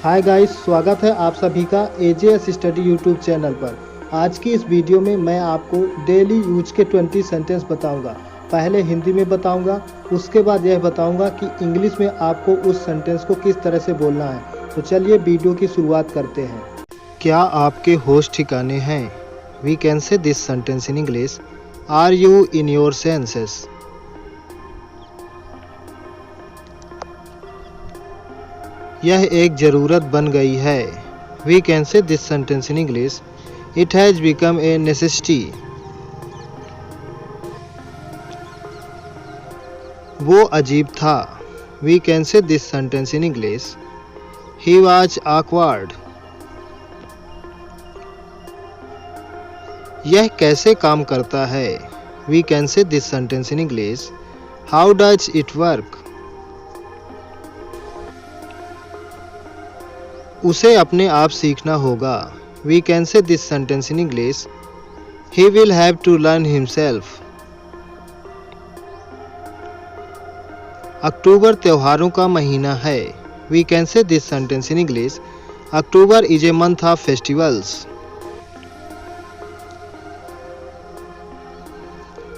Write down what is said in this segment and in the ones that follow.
Hi guys, स्वागत है आप सभी का एजेएस स्टडी यूट्यूब चैनल पर। आज की इस वीडियो में मैं आपको डेली यूज के 20 सेंटेंस बताऊंगा। पहले हिंदी में बताऊंगा, उसके बाद यह बताऊंगा कि इंग्लिश में आपको उस सेंटेंस को किस तरह से बोलना है। तो चलिए वीडियो की शुरुआत करते हैं। क्या आपके होश ठिकाने हैं? We can say this sentence in English. Are you in your senses? यह एक ज़रूरत बन गई है। We can say this sentence in English. It has become a necessity. वो अजीब था। We can say this sentence in English. He was awkward. यह कैसे काम करता है? We can say this sentence in English. How does it work? उसे अपने आप सीखना होगा। We can say this sentence in English. He will have to learn himself. अक्टूबर त्योहारों का महीना है। We can say this sentence in English. October is a month of festivals.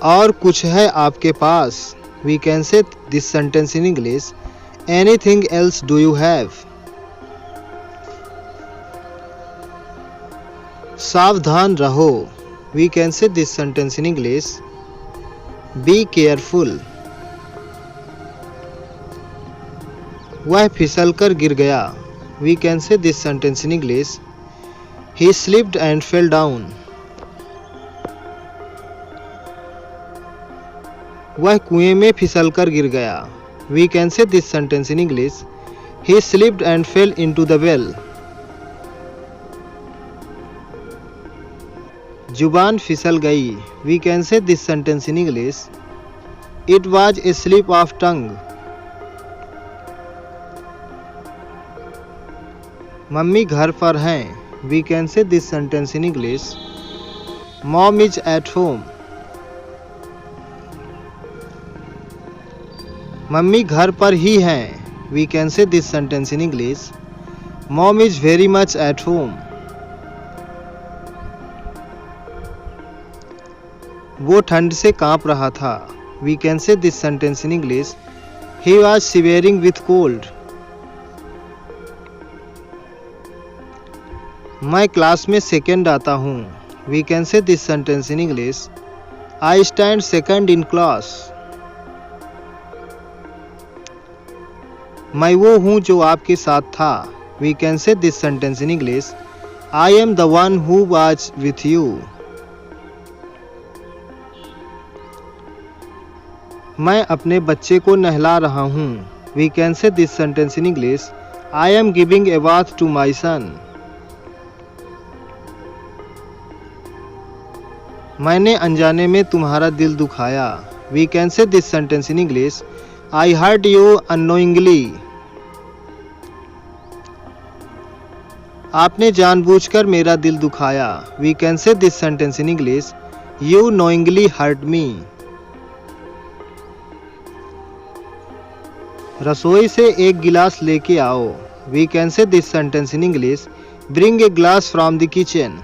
और कुछ है आपके पास। We can say this sentence in English. Anything else do you have? सावधान रहो। We can say this sentence in English. Be careful. वह फिसल कर गिर गया। We can say this sentence in English. He slipped and fell down. वह कुएं में फिसल कर गिर गया। We can say this sentence in English. He slipped and fell into the well. जुबान फिसल गई। We can say this sentence in English. It was a slip of tongue. Mummy घर पर हैं। We can say this sentence in English. Mom is at home. Mummy घर पर ही हैं। We can say this sentence in English. Mom is very much at home. वो ठंड से कांप रहा था। We can say this sentence in English. He was shivering with cold. मैं क्लास में सेकेंड आता हूँ। We can say this sentence in English. I stand second in class. मैं वो हूँ जो आपके साथ था। We can say this sentence in English. I am the one who was with you. मैं अपने बच्चे को नहला रहा हूँ। We can say this sentence in English. I am giving a bath to my son. मैंने अनजाने में तुम्हारा दिल दुखाया। We can say this sentence in English. I hurt you unknowingly. आपने जानबूझकर मेरा दिल दुखाया। We can say this sentence in English. You knowingly hurt me. रसोई से एक गिलास लेके आओ। We can say this sentence in English. Bring a glass from the kitchen.